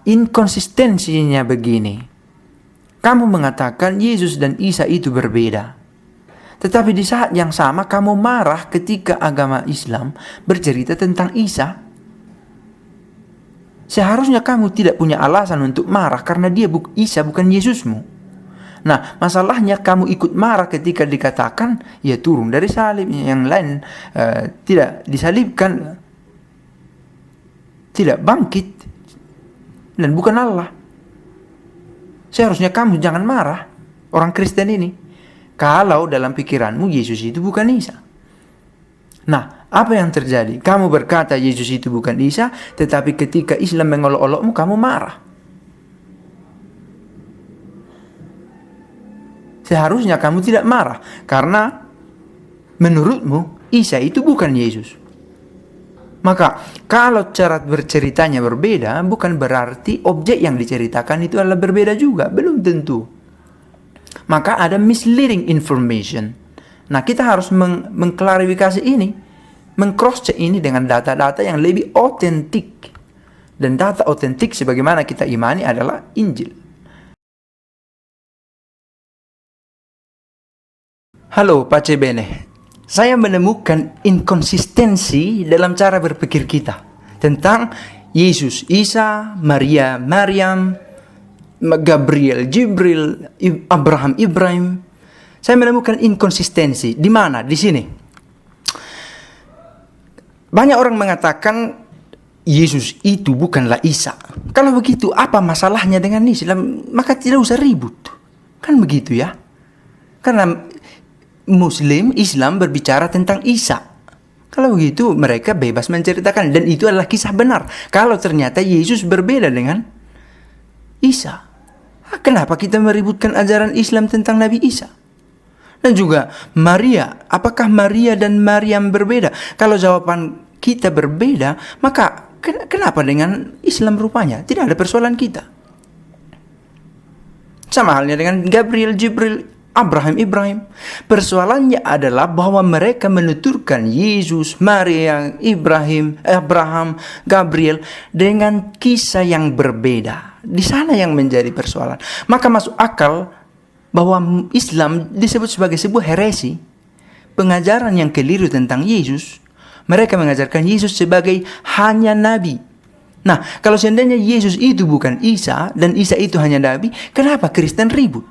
inkonsistensinya begini. Kamu mengatakan Yesus dan Isa itu berbeda. Tetapi di saat yang sama kamu marah ketika agama Islam bercerita tentang Isa. Seharusnya kamu tidak punya alasan untuk marah karena Isa bukan Yesusmu. Nah, masalahnya kamu ikut marah ketika dikatakan ya turun dari salib, yang lain tidak disalibkan, tidak bangkit, dan bukan Allah. Seharusnya kamu jangan marah, orang Kristen ini, kalau dalam pikiranmu Yesus itu bukan Isa. Nah, apa yang terjadi? Kamu berkata Yesus itu bukan Isa, tetapi ketika Islam mengolok-olokmu, kamu marah. Seharusnya kamu tidak marah, karena menurutmu Isa itu bukan Yesus. Maka kalau cara berceritanya berbeda, bukan berarti objek yang diceritakan itu adalah berbeda juga. Belum tentu. Maka ada misleading information. Nah, kita harus mengklarifikasi ini, meng-cross-check ini dengan data-data yang lebih otentik. Dan data otentik sebagaimana kita imani adalah Injil. Halo, pace bene. Saya menemukan inkonsistensi dalam cara berpikir kita tentang Yesus, Isa, Maria, Maryam, Gabriel, Jibril, Abraham, Ibrahim. Saya menemukan inkonsistensi. Di mana? Di sini. Banyak orang mengatakan Yesus itu bukanlah Isa. Kalau begitu, apa masalahnya dengan Islam? Maka tidak usah ribut. Kan begitu ya? Karena Islam berbicara tentang Isa. Kalau begitu mereka bebas menceritakan, dan itu adalah kisah benar. Kalau ternyata Yesus berbeda dengan Isa, kenapa kita meributkan ajaran Islam tentang Nabi Isa? Dan juga Maria, apakah Maria dan Maryam berbeda? Kalau jawaban kita berbeda, maka kenapa dengan Islam rupanya tidak ada persoalan kita? Sama halnya dengan Gabriel, Jibril, Abraham, Ibrahim. Persoalannya adalah bahwa mereka menuturkan Yesus, Maria, Abraham, Gabriel dengan kisah yang berbeda. Di sana yang menjadi persoalan. Maka masuk akal bahwa Islam disebut sebagai sebuah heresi, pengajaran yang keliru tentang Yesus. Mereka mengajarkan Yesus sebagai hanya nabi. Nah, kalau seandainya Yesus itu bukan Isa dan Isa itu hanya nabi, kenapa Kristen ribut?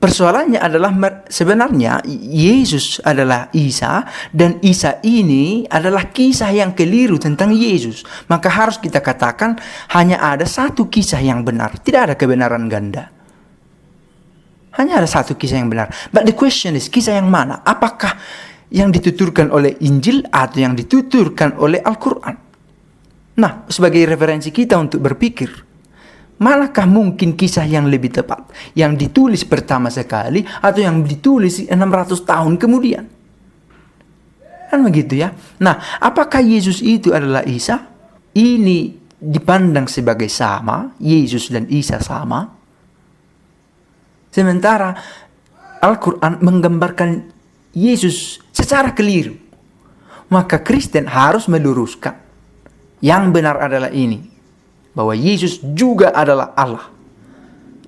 Persoalannya adalah sebenarnya Yesus adalah Isa, dan Isa ini adalah kisah yang keliru tentang Yesus. Maka harus kita katakan hanya ada satu kisah yang benar, tidak ada kebenaran ganda. Hanya ada satu kisah yang benar. But the question is, kisah yang mana? Apakah yang dituturkan oleh Injil atau yang dituturkan oleh Al-Quran? Nah, sebagai referensi kita untuk berpikir, manakah mungkin kisah yang lebih tepat? Yang ditulis pertama sekali atau yang ditulis 600 tahun kemudian? Kan begitu ya. Nah, apakah Yesus itu adalah Isa? Ini dipandang sebagai sama, Yesus dan Isa sama. Sementara Al-Quran menggambarkan Yesus secara keliru. Maka Kristen harus meluruskan. Yang benar adalah ini, bahwa Yesus juga adalah Allah.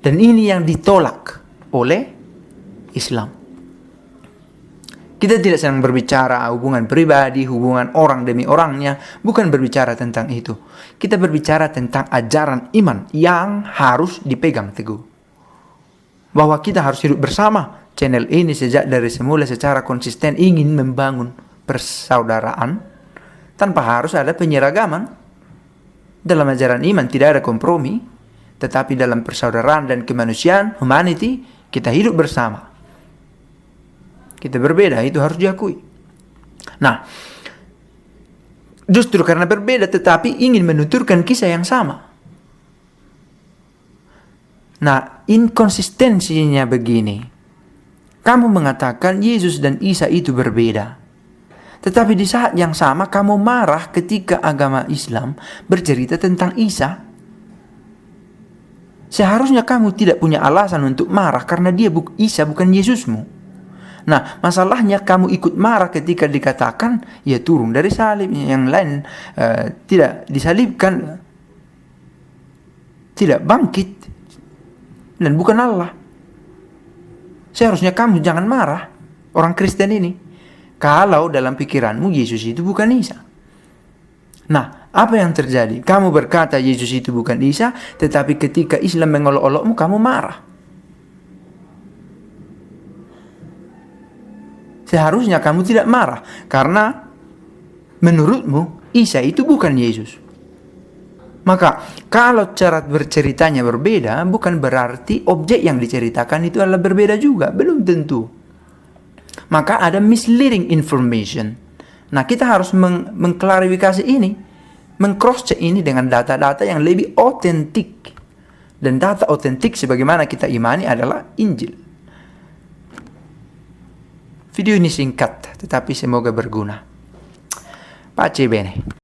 Dan ini yang ditolak oleh Islam. Kita tidak sedang berbicara hubungan pribadi, hubungan orang demi orangnya. Bukan berbicara tentang itu. Kita berbicara tentang ajaran iman yang harus dipegang teguh. Bahwa kita harus hidup bersama. Channel ini sejak dari semula secara konsisten ingin membangun persaudaraan tanpa harus ada penyeragaman. Dalam ajaran iman tidak ada kompromi, tetapi dalam persaudaraan dan kemanusiaan, humanity, kita hidup bersama. Kita berbeda, itu harus diakui. Nah, justru karena berbeda tetapi ingin menuturkan kisah yang sama. Nah, inkonsistensinya begini. Kamu mengatakan Yesus dan Isa itu berbeda. Tetapi di saat yang sama kamu marah ketika agama Islam bercerita tentang Isa. Seharusnya kamu tidak punya alasan untuk marah karena Isa bukan Yesusmu. Nah, masalahnya kamu ikut marah ketika dikatakan ya turun dari salib, yang lain tidak disalibkan, tidak bangkit dan bukan Allah. Seharusnya kamu jangan marah, orang Kristen ini, kalau dalam pikiranmu Yesus itu bukan Isa. Nah, apa yang terjadi? Kamu berkata Yesus itu bukan Isa, tetapi ketika Islam mengolok-olokmu, kamu marah. Seharusnya kamu tidak marah, karena menurutmu Isa itu bukan Yesus. Maka kalau cara berceritanya berbeda, bukan berarti objek yang diceritakan itu adalah berbeda juga. Belum tentu. Maka ada misleading information. Nah, kita harus mengklarifikasi ini, meng-cross-check ini dengan data-data yang lebih otentik. Dan data otentik sebagaimana kita imani adalah Injil. Video ini singkat, tetapi semoga berguna. Pace bene.